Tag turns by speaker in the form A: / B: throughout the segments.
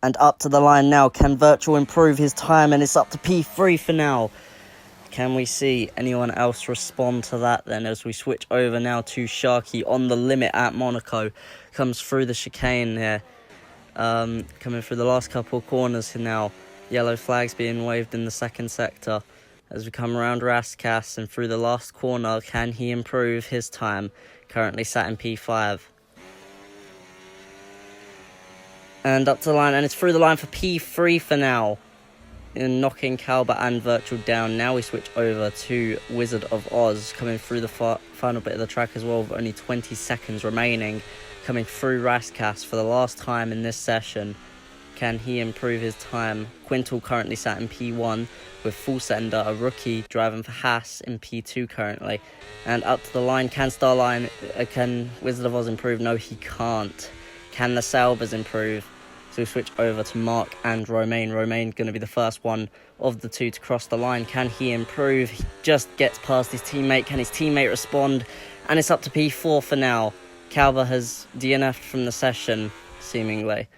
A: And up to the line now. Can Virtual improve his time? And it's up to P3 for now. Can we see anyone else respond to that then as we switch over now to Sharky on the limit at Monaco? Comes through the chicane here. Coming through the last couple of corners here now. Yellow flags being waved in the second sector. As we come around Raskas and through the last corner, can he improve his time? Currently sat in P5. And up to the line, and it's through the line for P3 for now. In knocking Calba and Virtual down. Now we switch over to Wizard of Oz, coming through the final bit of the track as well, with only 20 seconds remaining. Coming through Raskas for the last time in this session. Can he improve his time? Quintal currently sat in P1, with Full Sender, a rookie, driving for Haas in P2 currently. And up to the line, can Wizard of Oz improve? No, he can't. Can the Saubers improve? So we switch over to Mark and Romain. Romain going to be the first one of the two to cross the line. Can he improve? He just gets past his teammate. Can his teammate respond? And it's up to P4 for now. Calva has DNF'd from the session, seemingly.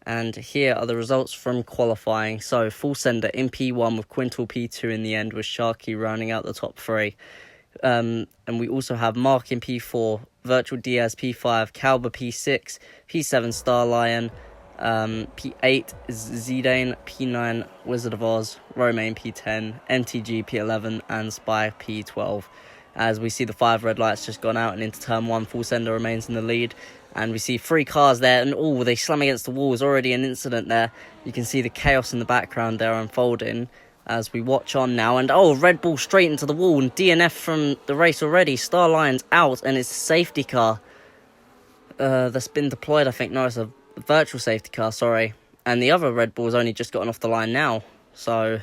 A: And here are the results from qualifying. So, Full Sender in P1 with Quintal P2 in the end, with Sharky rounding out the top three. And we also have Mark in P4, Virtual Diaz P5, Calba P6, P7 Star Lion, P8 is Zidane, P9 Wizard of Oz, Romain P10, MTG P11 and Spy P12. As we see the 5 red lights just gone out and into turn 1, Full Sender remains in the lead. And we see 3 cars there and they slam against the wall. There's already an incident there. You can see the chaos in the background there unfolding as we watch on now. And Red Bull straight into the wall and DNF from the race already. Star Lion's out and it's a safety car that's been deployed, I think. No, it's a virtual safety car, sorry. And the other Red Bull's only just gotten off the line now. So,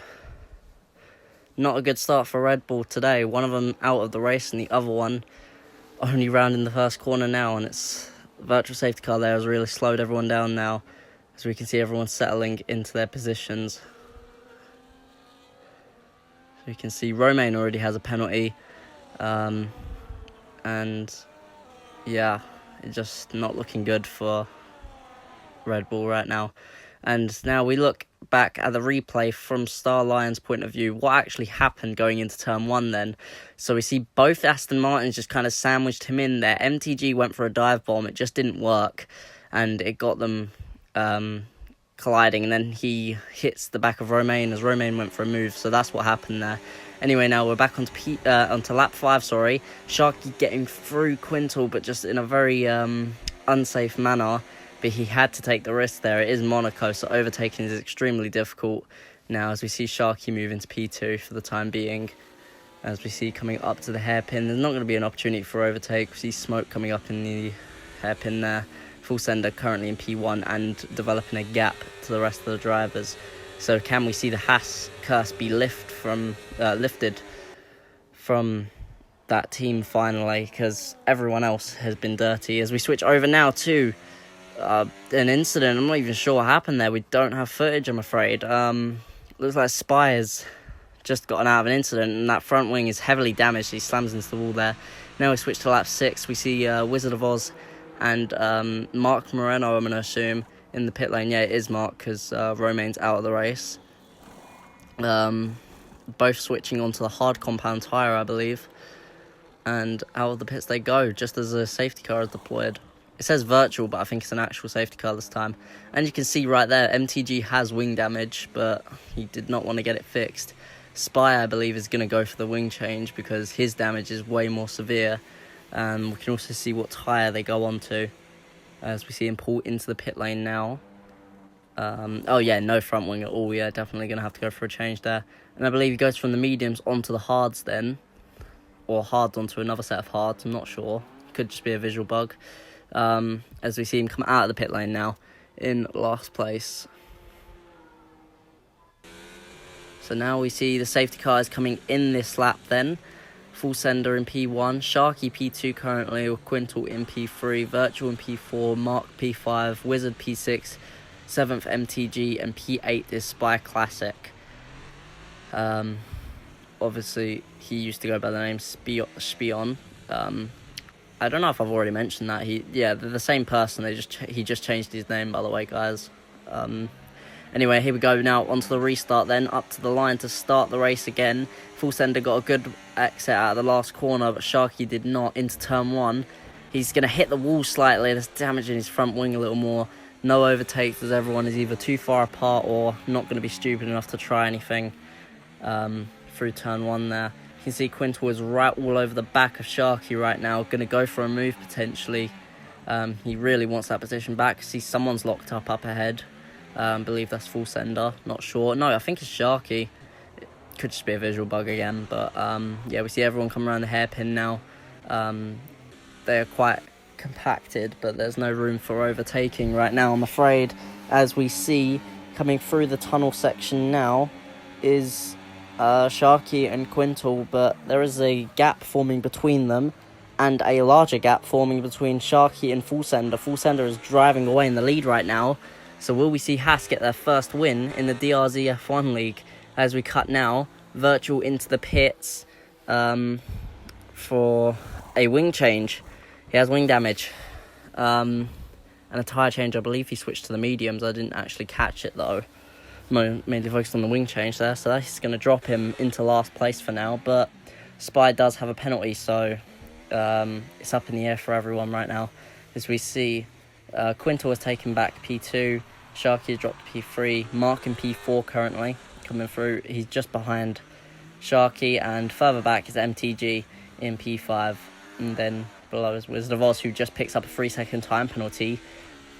A: not a good start for Red Bull today. One of them out of the race and the other one only rounding the first corner now. And it's the virtual safety car there has really slowed everyone down now. As we can see everyone settling into their positions. So you can see Romain already has a penalty. And yeah, it's just not looking good for Red Bull right now. And now we look back at the replay from Star Lion's point of view. What actually happened going into turn 1 then? So we see both Aston Martins just kind of sandwiched him in there. MTG went for a dive bomb. It just didn't work. And it got them colliding. And then he hits the back of Romain as Romain went for a move. So that's what happened there. Anyway, now we're back onto lap 5, sorry. Sharky getting through Quintal, but just in a very unsafe manner. But he had to take the risk there. It is Monaco, so overtaking is extremely difficult now as we see Sharky move into P2 for the time being. As we see coming up to the hairpin, there's not going to be an opportunity for overtake. We see smoke coming up in the hairpin there. Full Sender currently in P1 and developing a gap to the rest of the drivers. So can we see the Haas curse be lifted from that team finally? Because everyone else has been dirty. As we switch over now to an incident. I'm not even sure what happened there. We don't have footage, I'm afraid. Looks like Spy has just gotten out of an incident and that front wing is heavily damaged. He slams into the wall there. Now we switch to lap 6. We see Wizard of Oz and Mark Moreno, I'm going to assume, in the pit lane. Yeah, it is Mark because Romain's out of the race. Both switching onto the hard compound tyre, I believe. And out of the pits they go, just as a safety car is deployed. It says virtual, but I think it's an actual safety car this time. And you can see right there, MTG has wing damage, but he did not want to get it fixed. Spy, I believe, is going to go for the wing change because his damage is way more severe. We can also see what tyre they go onto as we see him pull into the pit lane now. No front wing at all. Yeah, definitely going to have to go for a change there. And I believe he goes from the mediums onto the hards then. Or hards onto another set of hards, I'm not sure. Could just be a visual bug. As we see him come out of the pit lane now in last place. So now we see the safety cars coming in this lap then. Full Sender in P1, Sharky P2 currently, with Quintal in P3, Virtual in P4, Mark P5, Wizard P6, 7th MTG, and P8 is Spy Classic. Obviously, he used to go by the name Spion. I don't know if I've already mentioned that. They're the same person. He just changed his name, by the way, guys. Anyway, here we go now onto the restart then, up to the line to start the race again. Full Sender got a good exit out of the last corner, but Sharky did not into turn 1. He's going to hit the wall slightly, that's damaging his front wing a little more. No overtakes as everyone is either too far apart or not going to be stupid enough to try anything through turn 1 there. You can see Quintal is right all over the back of Sharky right now, going to go for a move potentially. He really wants that position back. See someone's locked up ahead. Believe that's Full Sender, not sure. No, I think it's Sharky. It could just be a visual bug again, but yeah, we see everyone come around the hairpin now. They are quite compacted, but there's no room for overtaking right now, I'm afraid. As we see coming through the tunnel section now is Sharky and Quintal, but there is a gap forming between them and a larger gap forming between Sharky and Full Sender. Full Sender is driving away in the lead right now. So will we see Haas get their first win in the DRZ F1 League? As we cut now, Virtual into the pits for a wing change. He has wing damage and a tyre change. I believe he switched to the mediums. I didn't actually catch it though. Mainly focused on the wing change there. So that's going to drop him into last place for now. But Spy does have a penalty, so it's up in the air for everyone right now. As we see Quintal has taken back P2, Sharky has dropped P3, Mark in P4 currently coming through. He's just behind Sharky, and further back is MTG in P5, and then below is Wizard of Oz, who just picks up a 3-second time penalty.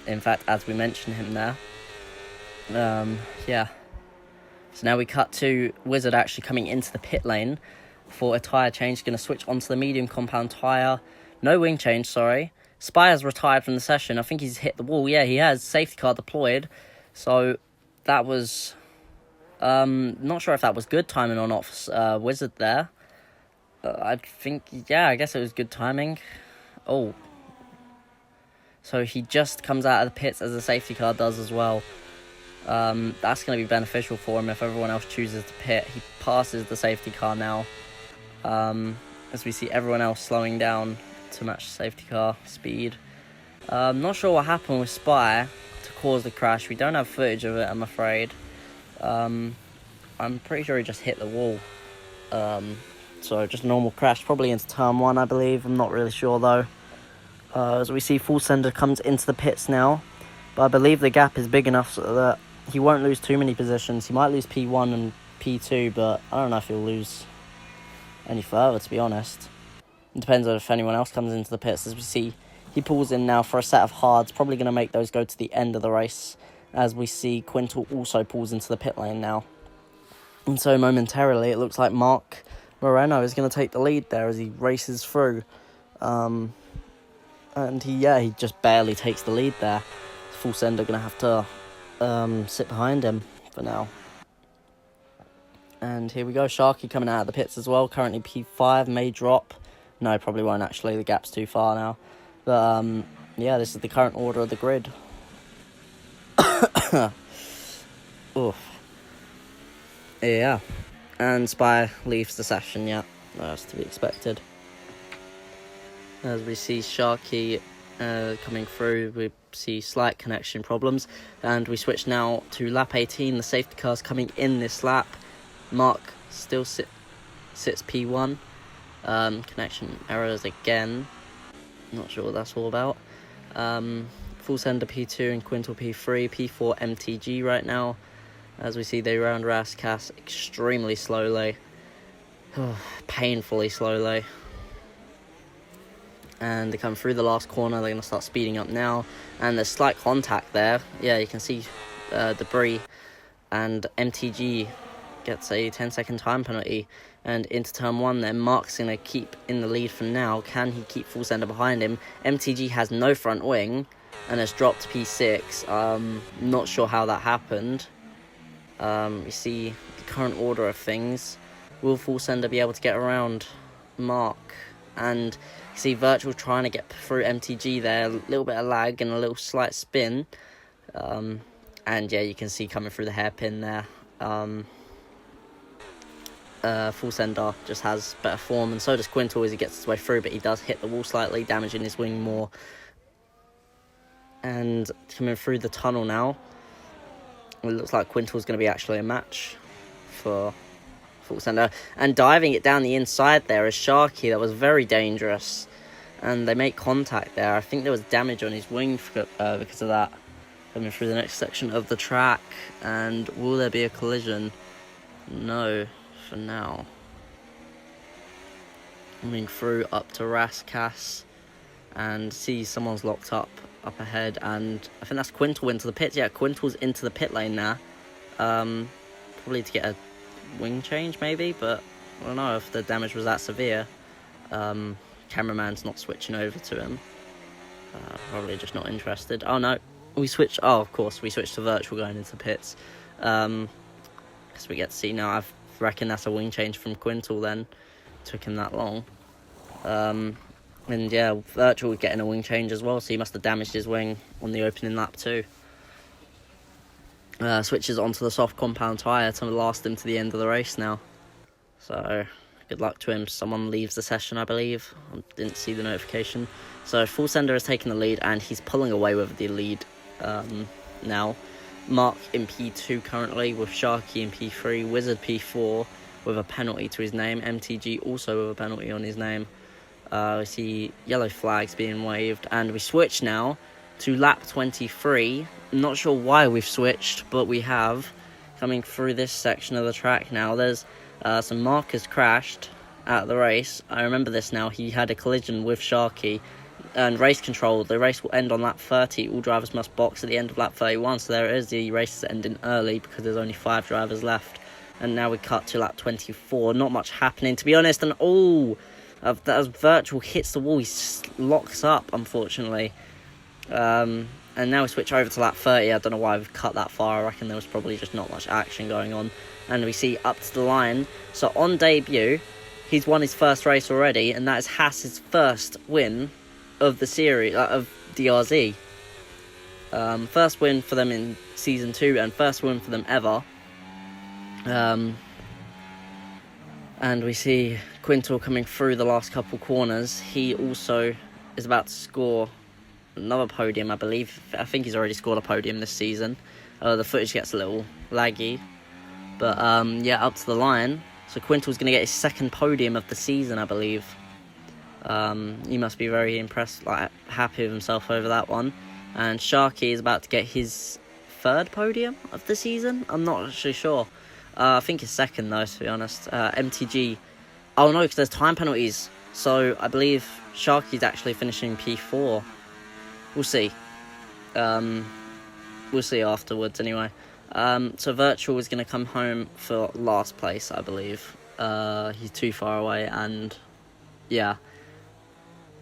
A: In fact, as we mentioned him there. Yeah. So now we cut to Wizard actually coming into the pit lane for a tyre change. Going to switch onto the medium compound tyre. No wing change, sorry. Spy has retired from the session. I think he's hit the wall. Yeah, he has. Safety car deployed. So that was... not sure if that was good timing or not for Wizard there. I think... Yeah, I guess it was good timing. Oh. So he just comes out of the pits as the safety car does as well. That's going to be beneficial for him if everyone else chooses to pit. He passes the safety car now. As we see everyone else slowing down to match the safety car speed. Not sure what happened with Spy to cause the crash. We don't have footage of it, I'm afraid. I'm pretty sure he just hit the wall. So just a normal crash, probably into turn 1, I believe. I'm not really sure though. As we see Full Sender comes into the pits now. But I believe the gap is big enough so that he won't lose too many positions. He might lose P1 and P2, but I don't know if he'll lose any further, to be honest. It depends on if anyone else comes into the pits. As we see, he pulls in now for a set of hards. Probably going to make those go to the end of the race. As we see, Quintal also pulls into the pit lane now. And so momentarily, it looks like Mark Moreno is going to take the lead there as he races through. And he just barely takes the lead there. Full Sender going to have to sit behind him for now. And here we go, Sharky coming out of the pits as well. Currently P5, may drop. No, probably won't actually, the gap's too far now. But yeah, this is the current order of the grid. Oof. Yeah. And Spy leaves the session, yeah. That's to be expected. As we see Sharky coming through, we see slight connection problems. And we switch now to lap 18. The safety car's coming in this lap. Mark still sits P1. Connection errors again. Not sure what that's all about. Full Sender P2 and Quintal P3. P4 MTG right now. As we see, they round Rascas extremely slowly. Painfully slowly. And they come through the last corner. They're going to start speeding up now. And there's slight contact there. Yeah, you can see debris. And MTG gets a 10-second time penalty. And into turn 1 then, Mark's going to keep in the lead for now. Can he keep Full Sender behind him? MTG has no front wing and has dropped P6. Not sure how that happened. We see the current order of things. Will Full Sender be able to get around Mark? And you see Virtual trying to get through MTG there. A little bit of lag and a little slight spin. And yeah, you can see coming through the hairpin there. Full Sender just has better form, and so does Quintal as he gets his way through, but he does hit the wall slightly, damaging his wing more. And coming through the tunnel now, It looks like Quintal's going to be actually a match for Full Sender. And diving it down the inside there is Sharky. That was very dangerous. And they make contact there. I think there was damage on his wing because of that. Coming through the next section of the track. And will there be a collision? No, for now. Coming through up to Raskas. And see someone's locked up ahead. And I think that's Quintal into the pits. Yeah, Quintal's into the pit lane now. Probably to get a wing change maybe. But I don't know if the damage was that severe. Cameraman's not switching over to him. Probably just not interested. Oh no, we switched. Oh, of course, we switched to virtual going into pits. Because we get to see now. I reckon that's a wing change from Quintal then. Took him that long. And yeah, virtual was getting a wing change as well, so he must have damaged his wing on the opening lap too. Switches onto the soft compound tyre to last him to the end of the race now. So good luck to him. Someone leaves the session, I believe. I didn't see the notification. So Full Sender has taken the lead, and he's pulling away with the lead now. Mark in P2 currently, with Sharky in P3, Wizard P4 with a penalty to his name, MTG also with a penalty on his name. We see yellow flags being waved, and we switch now to lap 23. I'm not sure why we've switched, but we have. Coming through this section of the track now, there's some markers crashed at the race. I remember this now. He had a collision with Sharky. And race control, the race will end on lap 30. All drivers must box at the end of lap 31. So there it is, the race is ending early because there's only 5 drivers left. And now we cut to lap 24. Not much happening, to be honest. And as virtual hits the wall, he locks up, unfortunately. And now we switch over to lap 30. I don't know why we've cut that far. I reckon there was probably just not much action going on. And we see up to the line. So on debut, he's won his first race already. And that is Haas's first win of the series, of DRZ. First win for them in Season 2 and first win for them ever. And we see Quintal coming through the last couple corners. He also is about to score another podium, I believe. I think he's already scored a podium this season. The footage gets a little laggy. But yeah, up to the line. So Quintal's going to get his second podium of the season, I believe. He must be very impressed, happy with himself over that one. And Sharky is about to get his third podium of the season. I'm not actually sure. I think his second, though, to be honest. MTG. Oh, no, because there's time penalties. So I believe Sharky's actually finishing P4. We'll see. We'll see afterwards, anyway. So Virtual is going to come home for last place, I believe. He's too far away, and yeah.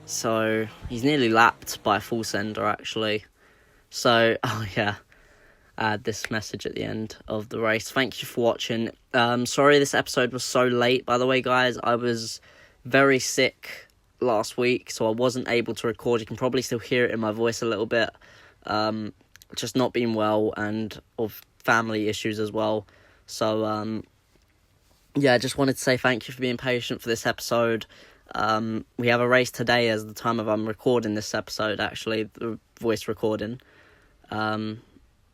A: So he's nearly lapped by Full Sender, actually. So, oh yeah, add this message at the end of the race. Thank you for watching. Sorry this episode was so late, by the way, guys. I was very sick last week, so I wasn't able to record. You can probably still hear it in my voice a little bit. Just not being well, and of family issues as well. So, yeah, I just wanted to say thank you for being patient for this episode. We have a race today as the time of I'm recording this episode, actually, the voice recording.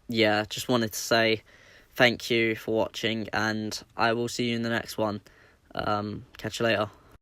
A: Yeah, just wanted to say thank you for watching, and I will see you in the next one. Catch you later.